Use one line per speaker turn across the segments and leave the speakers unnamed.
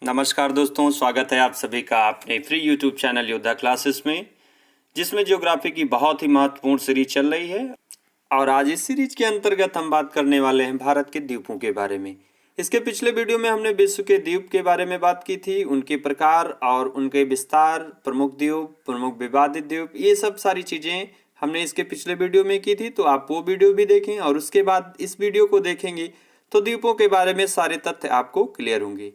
नमस्कार दोस्तों, स्वागत है आप सभी का अपने फ्री यूट्यूब चैनल योद्धा क्लासेस में, जिसमें ज्योग्राफी की बहुत ही महत्वपूर्ण सीरीज चल रही है। और आज इस सीरीज के अंतर्गत हम बात करने वाले हैं भारत के द्वीपों के बारे में। इसके पिछले वीडियो में हमने विश्व के द्वीप के बारे में बात की थी, उनके प्रकार और उनके विस्तार, प्रमुख द्वीप, प्रमुख विवादित द्वीप, ये सब सारी चीज़ें हमने इसके पिछले वीडियो में की थी। तो आप वो वीडियो भी देखें और उसके बाद इस वीडियो को देखेंगे तो द्वीपों के बारे में सारे तथ्य आपको क्लियर होंगे।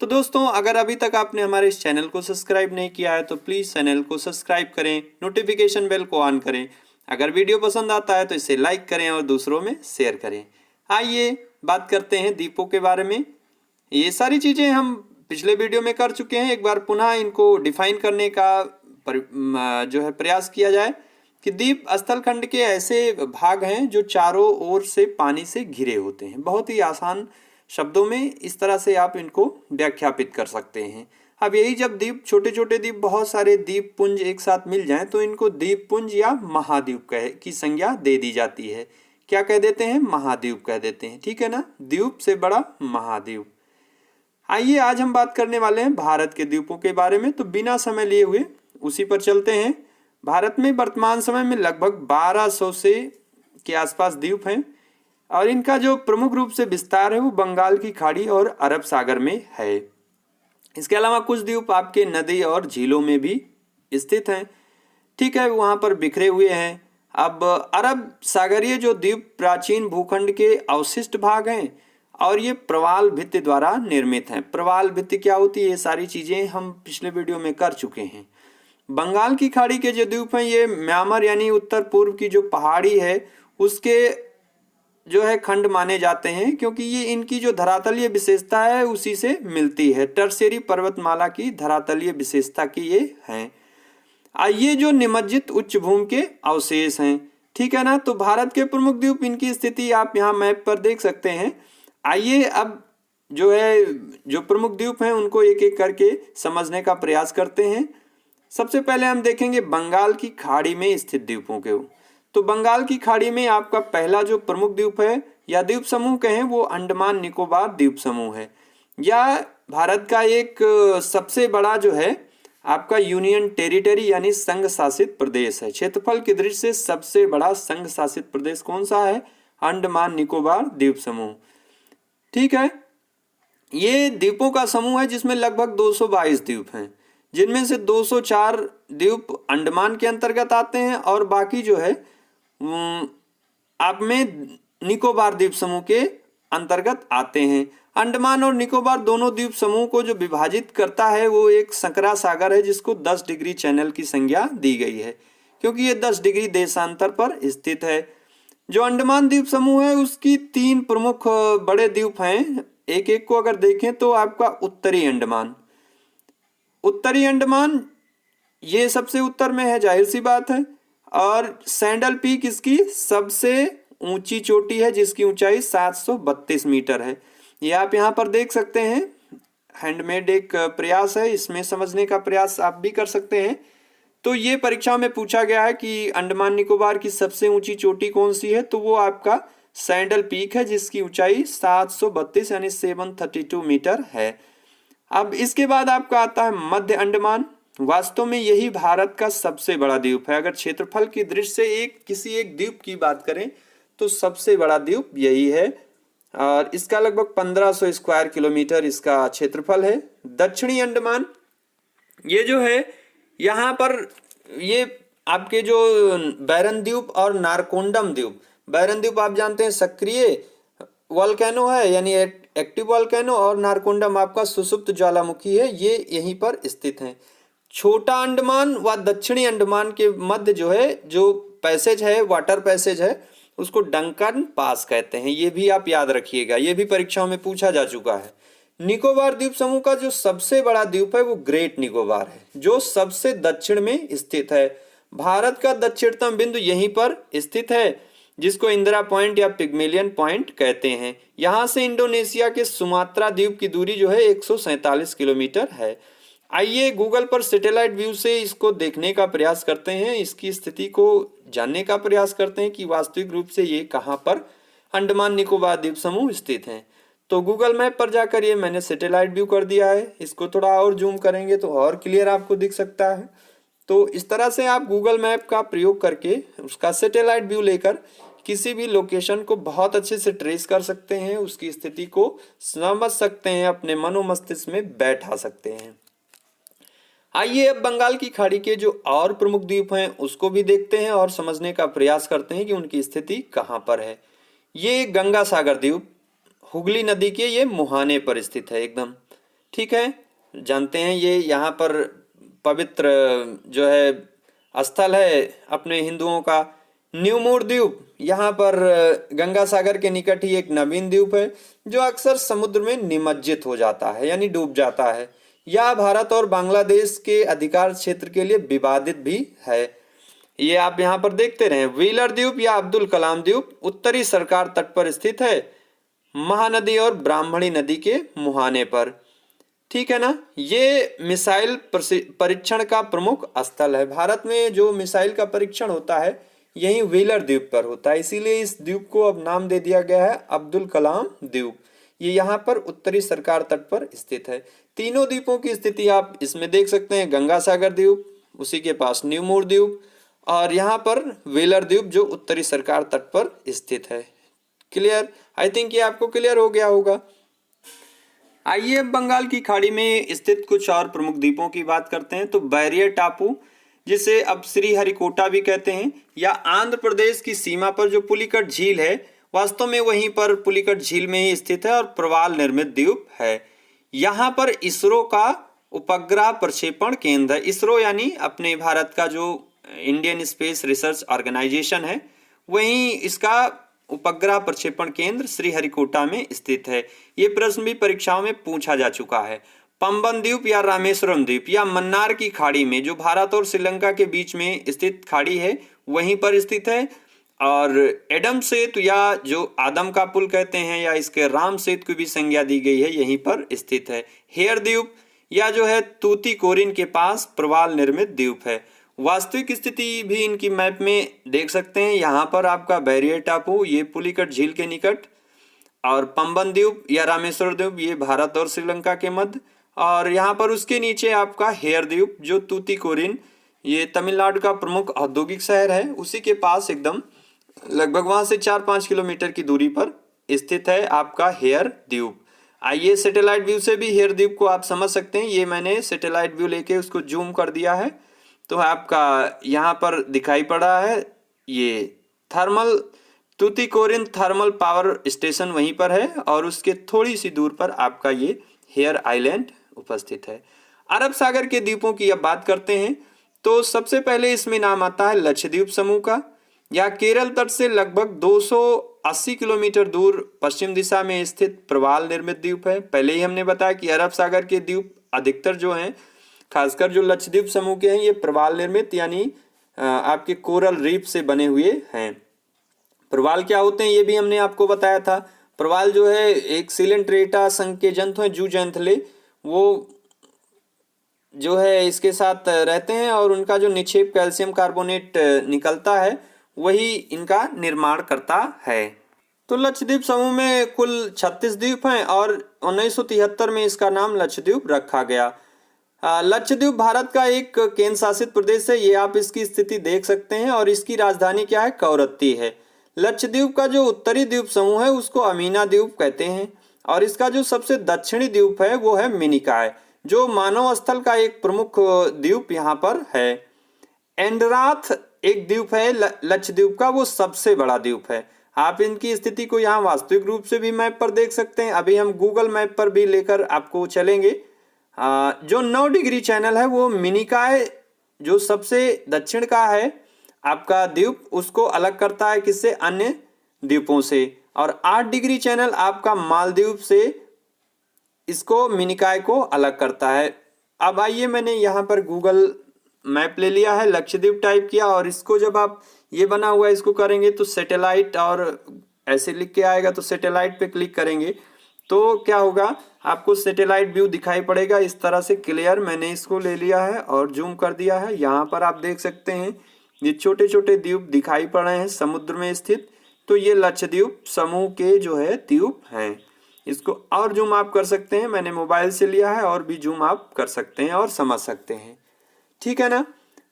तो दोस्तों, अगर अभी तक आपने हमारे इस चैनल को सब्सक्राइब नहीं किया है तो प्लीज़ चैनल को सब्सक्राइब करें, नोटिफिकेशन बेल को ऑन करें। अगर वीडियो पसंद आता है तो इसे लाइक करें और दूसरों में शेयर करें। आइए बात करते हैं द्वीपों के बारे में। ये सारी चीज़ें हम पिछले वीडियो में कर चुके हैं। एक बार पुनः इनको डिफाइन करने का जो है प्रयास किया जाए कि द्वीप स्थलखंड के ऐसे भाग हैं जो चारों ओर से पानी से घिरे होते हैं। बहुत ही आसान शब्दों में इस तरह से आप इनको व्याख्यापित कर सकते हैं। अब यही जब द्वीप, छोटे छोटे द्वीप, बहुत सारे द्वीप पुंज एक साथ मिल जाएं तो इनको द्वीप पुंज या महाद्वीप की संज्ञा दे दी जाती है। क्या कह देते हैं? महाद्वीप कह देते हैं। ठीक है ना, द्वीप से बड़ा महाद्वीप। आइए आज हम बात करने वाले हैं भारत के द्वीपों के बारे में। तो बिना समय लिए हुए उसी पर चलते हैं। भारत में वर्तमान समय में लगभग 1200 से के आसपास द्वीप हैं और इनका जो प्रमुख रूप से विस्तार है वो बंगाल की खाड़ी और अरब सागर में है। इसके अलावा कुछ द्वीप आपके नदी और झीलों में भी स्थित हैं। ठीक है, वहाँ पर बिखरे हुए हैं। अब अरब सागरीय जो द्वीप प्राचीन भूखंड के अवशिष्ट भाग हैं और ये प्रवाल भित्ति द्वारा निर्मित हैं। प्रवाल भित्ति क्या होती है, ये सारी चीज़ें हम पिछले वीडियो में कर चुके हैं। बंगाल की खाड़ी के जो द्वीप हैं ये म्यांमार यानी उत्तर पूर्व की जो पहाड़ी है उसके जो है खंड माने जाते हैं, क्योंकि ये इनकी जो धरातलीय विशेषता है उसी से मिलती है। टर्शियरी पर्वतमाला की धरातलीय विशेषता की ये हैं। ये जो निमज्जित उच्च भूमि के अवशेष हैं। ठीक है ना, तो भारत के प्रमुख द्वीप, इनकी स्थिति आप यहाँ मैप पर देख सकते हैं। आइए अब जो है जो प्रमुख द्वीप हैं उनको एक एक करके समझने का प्रयास करते हैं। सबसे पहले हम देखेंगे बंगाल की खाड़ी में स्थित द्वीपों के। तो बंगाल की खाड़ी में आपका पहला जो प्रमुख द्वीप है या द्वीप समूह कहें वो अंडमान निकोबार द्वीप समूह है। या भारत का एक सबसे बड़ा जो है आपका यूनियन टेरिटरी यानी संघ शासित प्रदेश है। क्षेत्रफल की दृष्टि से सबसे बड़ा संघ शासित प्रदेश कौन सा है? अंडमान निकोबार द्वीप समूह। ठीक है, ये द्वीपों का समूह है जिसमें लगभग 222 द्वीप हैं, जिनमें से 204 द्वीप अंडमान के अंतर्गत आते हैं और बाकी जो है आप में निकोबार द्वीप समूह के अंतर्गत आते हैं। अंडमान और निकोबार दोनों द्वीप समूह को जो विभाजित करता है वो एक संकरा सागर है, जिसको 10 डिग्री चैनल की संज्ञा दी गई है क्योंकि ये 10 डिग्री देशांतर पर स्थित है। जो अंडमान द्वीप समूह है उसकी 3 प्रमुख बड़े द्वीप हैं। एक एक को अगर देखें तो आपका उत्तरी अंडमान ये सबसे उत्तर में है, जाहिर सी बात है। और सैंडल पीक इसकी सबसे ऊंची चोटी है जिसकी ऊंचाई 732 मीटर है। ये आप यहाँ पर देख सकते हैं। हैंडमेड एक प्रयास है, इसमें समझने का प्रयास आप भी कर सकते हैं। तो ये परीक्षा में पूछा गया है कि अंडमान निकोबार की सबसे ऊंची चोटी कौन सी है, तो वो आपका सैंडल पीक है जिसकी ऊंचाई 732 यानी 732 मीटर है। अब इसके बाद आपका आता है मध्य अंडमान। वास्तव में यही भारत का सबसे बड़ा द्वीप है। अगर क्षेत्रफल की दृष्टि से किसी एक द्वीप की बात करें तो सबसे बड़ा द्वीप यही है और इसका लगभग 1500 स्क्वायर किलोमीटर इसका क्षेत्रफल है। दक्षिणी अंडमान ये जो है यहाँ पर ये आपके जो बैरन द्वीप और नारकोंडम द्वीप, बैरन द्वीप आप जानते हैं सक्रिय वोल्केनो है यानी एक्टिव वोल्केनो, और नारकोंडम आपका सुसुप्त ज्वालामुखी है, ये यहीं पर स्थित हैं। छोटा अंडमान व दक्षिणी अंडमान के मध्य जो है जो पैसेज है, वाटर पैसेज है, उसको डंकन पास कहते हैं। ये भी आप याद रखिएगा, ये भी परीक्षाओं में पूछा जा चुका है। निकोबार द्वीप समूह का जो सबसे बड़ा द्वीप है वो ग्रेट निकोबार है, जो सबसे दक्षिण में स्थित है। भारत का दक्षिणतम बिंदु यहीं पर स्थित है, जिसको इंदिरा पॉइंट या पिग्मेलियन पॉइंट कहते हैं। यहाँ से इंडोनेशिया के सुमात्रा द्वीप की दूरी जो है 147 किलोमीटर है। आइए गूगल पर सैटेलाइट व्यू से इसको देखने का प्रयास करते हैं, इसकी स्थिति को जानने का प्रयास करते हैं कि वास्तविक रूप से ये कहाँ पर अंडमान निकोबार द्वीप समूह स्थित हैं। तो गूगल मैप पर जाकर ये मैंने सैटेलाइट व्यू कर दिया है। इसको थोड़ा और जूम करेंगे तो और क्लियर आपको दिख सकता है। तो इस तरह से आप गूगल मैप का प्रयोग करके उसका सैटेलाइट व्यू लेकर किसी भी लोकेशन को बहुत अच्छे से ट्रेस कर सकते हैं, उसकी स्थिति को समझ सकते हैं, अपने मनो मस्तिष्क में बैठा सकते हैं। आइए अब बंगाल की खाड़ी के जो और प्रमुख द्वीप हैं उसको भी देखते हैं और समझने का प्रयास करते हैं कि उनकी स्थिति कहाँ पर है। ये गंगा सागर द्वीप हुगली नदी के ये मुहाने पर स्थित है एकदम, ठीक है। जानते हैं ये यहाँ पर पवित्र जो है स्थल है अपने हिंदुओं का। न्यूमोर द्वीप यहाँ पर गंगा सागर के निकट ही एक नवीन द्वीप है जो अक्सर समुद्र में निमज्जित हो जाता है यानी डूब जाता है। यह भारत और बांग्लादेश के अधिकार क्षेत्र के लिए विवादित भी है। ये आप यहाँ पर देखते रहे। व्हीलर द्वीप या अब्दुल कलाम द्वीप उत्तरी सरकार तट पर स्थित है, महानदी और ब्राह्मणी नदी के मुहाने पर, ठीक है ना। ये मिसाइल परीक्षण का प्रमुख स्थल है। भारत में जो मिसाइल का परीक्षण होता है यही व्हीलर द्वीप पर होता है, इसीलिए इस द्वीप को अब नाम दे दिया गया है अब्दुल कलाम द्वीप। ये यहाँ पर उत्तरी सरकार तट पर स्थित है। तीनों द्वीपों की स्थिति आप इसमें देख सकते हैं। गंगा सागर द्वीप, उसी के पास न्यूमोर द्वीप और यहाँ पर व्हीलर द्वीप जो उत्तरी सरकार तट पर स्थित है। क्लियर? आई थिंक ये आपको क्लियर हो गया होगा। आइए अब बंगाल की खाड़ी में स्थित कुछ और प्रमुख द्वीपों की बात करते हैं। तो बैरियर टापू, जिसे अब श्रीहरिकोटा भी कहते हैं, या आंध्र प्रदेश की सीमा पर जो पुलिकट झील है, वास्तव में वहीं पर पुलिकट झील में ही स्थित है और प्रवाल निर्मित द्वीप है। यहाँ पर इसरो का उपग्रह प्रक्षेपण केंद्र है। इसरो यानी अपने भारत का जो इंडियन स्पेस रिसर्च ऑर्गेनाइजेशन है, वहीं इसका उपग्रह प्रक्षेपण केंद्र श्रीहरिकोटा में स्थित है। ये प्रश्न भी परीक्षाओं में पूछा जा चुका है। पंबन द्वीप या रामेश्वरम द्वीप या मन्नार की खाड़ी में, जो भारत और श्रीलंका के बीच में स्थित खाड़ी है, वहीं पर स्थित है। और एडम सेतु या जो आदम का पुल कहते हैं या इसके राम सेतु की भी संज्ञा दी गई है, यहीं पर स्थित है। हेयर द्वीप या जो है तूतीकोरिन के पास प्रवाल निर्मित द्वीप है। वास्तविक स्थिति भी इनकी मैप में देख सकते हैं। यहाँ पर आपका बैरियर टापू ये पुलिकट झील के निकट, और पंबन द्वीप या रामेश्वर द्वीप ये भारत और श्रीलंका के मध्य, और यहाँ पर उसके नीचे आपका हेयर द्वीप जो तूतीकोरिन ये तमिलनाडु का प्रमुख औद्योगिक शहर है, उसी के पास एकदम लगभग वहां से 4-5 किलोमीटर की दूरी पर स्थित है आपका हेयर द्वीप। आइए सैटेलाइट व्यू से भी हेयर द्वीप को आप समझ सकते हैं। ये मैंने सैटेलाइट व्यू लेके उसको जूम कर दिया है तो आपका यहाँ पर दिखाई पड़ा है ये thermal Tuticorin thermal power station वहीं पर है, और उसके थोड़ी सी दूर पर आपका ये हेयर आइलैंड उपस्थित है। अरब सागर के द्वीपों की अब बात करते हैं तो सबसे पहले इसमें नाम आता है लक्षद्वीप समूह का। यह केरल तट से लगभग 280 किलोमीटर दूर पश्चिम दिशा में स्थित प्रवाल निर्मित द्वीप है। पहले ही हमने बताया कि अरब सागर के द्वीप अधिकतर जो हैं, खासकर जो लक्षद्वीप समूह के हैं, ये प्रवाल निर्मित यानी आपके कोरल रीफ से बने हुए हैं। प्रवाल क्या होते हैं ये भी हमने आपको बताया था। प्रवाल जो है एक सिलेंट्रेटा संघ के जंतु हैं, जूजैंथले, वो जो है इसके साथ रहते हैं और उनका जो निक्षेप कैल्शियम कार्बोनेट निकलता है वही इनका निर्माण करता है। तो लक्षद्वीप समूह में कुल 36 द्वीप हैं और 1973 में इसका नाम लक्षद्वीप रखा गया। लक्षद्वीप भारत का एक केंद्र शासित प्रदेश है। ये आप इसकी स्थिति देख सकते हैं और इसकी राजधानी क्या है, कवरत्ती है। लक्षद्वीप का जो उत्तरी द्वीप समूह है उसको अमीना द्वीप कहते हैं, और इसका जो सबसे दक्षिणी द्वीप है वो है मिनिकॉय, जो मानव स्थल का एक प्रमुख द्वीप यहाँ पर है। एंडराथ एक द्वीप है लक्षद्वीप का, वो सबसे बड़ा द्वीप है। आप इनकी स्थिति को यहाँ वास्तविक रूप से भी मैप पर देख सकते हैं। अभी हम गूगल मैप पर भी लेकर आपको चलेंगे। जो 9 डिग्री चैनल है वो मिनिकॉय जो सबसे दक्षिण का है आपका द्वीप, उसको अलग करता है किससे, अन्य द्वीपों से। और 8 डिग्री चैनल आपका मालदीव से इसको मिनिकॉय को अलग करता है। अब आइए मैंने यहाँ पर गूगल मैप ले लिया है, लक्षद्वीप टाइप किया, और इसको जब आप ये बना हुआ है इसको करेंगे तो सैटेलाइट और ऐसे लिख के आएगा, तो सैटेलाइट पे क्लिक करेंगे तो क्या होगा, आपको सैटेलाइट व्यू दिखाई पड़ेगा इस तरह से क्लियर। मैंने इसको ले लिया है और जूम कर दिया है। यहाँ पर आप देख सकते हैं ये छोटे छोटे द्वीप दिखाई पड़ रहे हैं समुद्र में स्थित, तो ये लक्षद्वीप समूह के जो है द्वीप हैं। इसको और जूम आप कर सकते हैं, मैंने मोबाइल से लिया है, और भी जूम आप कर सकते हैं और समझ सकते हैं, ठीक है ना।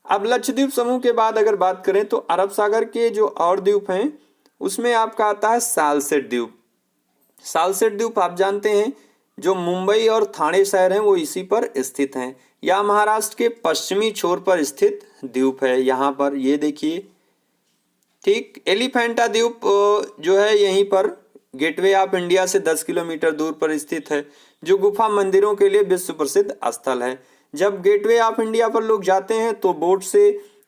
अब लक्षद्वीप समूह के बाद अगर बात करें तो अरब सागर के जो और द्वीप हैं उसमें आपका आता है सालसेट द्वीप। सालसेट द्वीप आप जानते हैं जो मुंबई और ठाणे शहर हैं वो इसी पर स्थित हैं। यह महाराष्ट्र के पश्चिमी छोर पर स्थित द्वीप है। यहाँ पर ये देखिए, ठीक। एलिफेंटा द्वीप जो है यहीं पर गेटवे ऑफ इंडिया से 10 किलोमीटर दूर पर स्थित है, जो गुफा मंदिरों के लिए विश्व प्रसिद्ध स्थल है। जब गेटवे ऑफ इंडिया पर लोग जाते हैं तो बोट से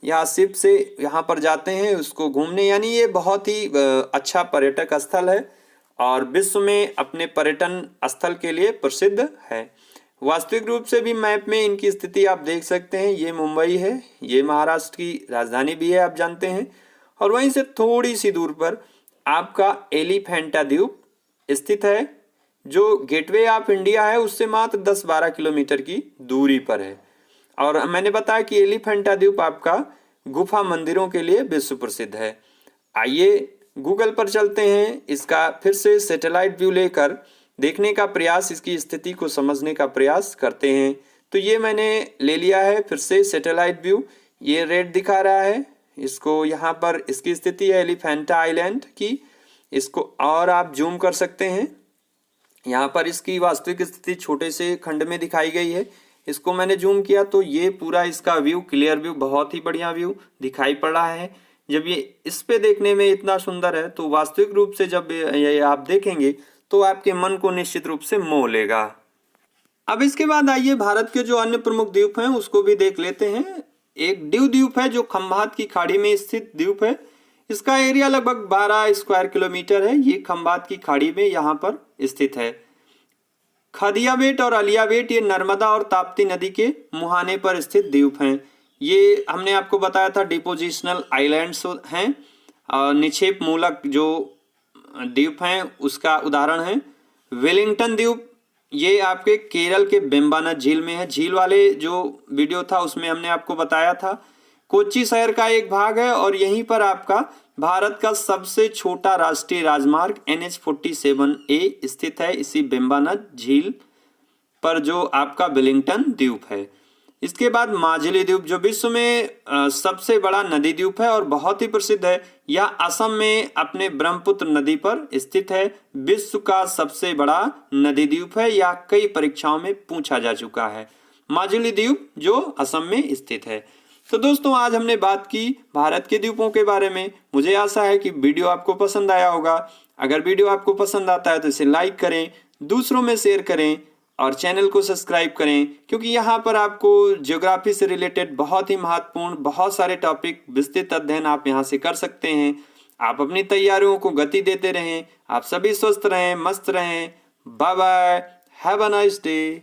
या शिप से यहाँ पर जाते हैं उसको घूमने, यानी ये बहुत ही अच्छा पर्यटक स्थल है और विश्व में अपने पर्यटन स्थल के लिए प्रसिद्ध है। वास्तविक रूप से भी मैप में इनकी स्थिति आप देख सकते हैं। ये मुंबई है, ये महाराष्ट्र की राजधानी भी है आप जानते हैं, और वहीं से थोड़ी सी दूर पर आपका एलिफेंटा द्वीप स्थित है जो गेटवे ऑफ इंडिया है उससे मात्र 10-12 किलोमीटर की दूरी पर है। और मैंने बताया कि एलिफेंटा द्वीप आपका गुफा मंदिरों के लिए विश्व प्रसिद्ध है। आइए गूगल पर चलते हैं, इसका फिर से सैटेलाइट व्यू लेकर देखने का प्रयास, इसकी स्थिति को समझने का प्रयास करते हैं। तो ये मैंने ले लिया है फिर से सैटेलाइट व्यू, ये रेड दिखा रहा है, इसको यहाँ पर इसकी स्थिति है एलिफेंटा आइलैंड की। इसको और आप जूम कर सकते हैं, यहाँ पर इसकी वास्तविक स्थिति छोटे से खंड में दिखाई गई है। इसको मैंने जूम किया तो ये पूरा इसका व्यू, क्लियर व्यू, बहुत ही बढ़िया व्यू दिखाई पड़ रहा है। जब ये इस पे देखने में इतना सुंदर है तो वास्तविक रूप से जब ये आप देखेंगे तो आपके मन को निश्चित रूप से मोह लेगा। अब इसके बाद आइए भारत के जो अन्य प्रमुख द्वीप हैं उसको भी देख लेते हैं। एक दीव द्वीप है जो खंभात की खाड़ी में स्थित द्वीप है। इसका एरिया लगभग 12 स्क्वायर किलोमीटर है। ये खंभात की खाड़ी में यहाँ पर स्थित है। खदियाबेट और अलियाबेट ये नर्मदा और ताप्ती नदी के मुहाने पर स्थित द्वीप हैं। ये हमने आपको बताया था डिपोजिशनल आइलैंड्स हैं और निक्षेप मूलक जो द्वीप हैं उसका उदाहरण है। वेलिंगटन द्वीप ये आपके केरल के वेम्बनाड झील में है। झील वाले जो वीडियो था उसमें हमने आपको बताया था। कोच्चि शहर का एक भाग है और यहीं पर आपका भारत का सबसे छोटा राष्ट्रीय राजमार्ग NH-47A स्थित है, इसी वेम्बनाड झील पर जो आपका वेलिंगटन द्वीप है। इसके बाद माजुली द्वीप जो विश्व में सबसे बड़ा नदी द्वीप है और बहुत ही प्रसिद्ध है। यह असम में अपने ब्रह्मपुत्र नदी पर स्थित है। विश्व का सबसे बड़ा नदी द्वीप है। यह कई परीक्षाओं में पूछा जा चुका है। माजुली द्वीप जो असम में स्थित है। तो दोस्तों आज हमने बात की भारत के द्वीपों के बारे में। मुझे आशा है कि वीडियो आपको पसंद आया होगा। अगर वीडियो आपको पसंद आता है तो इसे लाइक करें, दूसरों में शेयर करें और चैनल को सब्सक्राइब करें, क्योंकि यहाँ पर आपको ज्योग्राफी से रिलेटेड बहुत ही महत्वपूर्ण बहुत सारे टॉपिक विस्तृत अध्ययन आप यहाँ से कर सकते हैं। आप अपनी तैयारियों को गति देते रहें। आप सभी स्वस्थ रहें, मस्त रहें। Bye bye, have a nice day.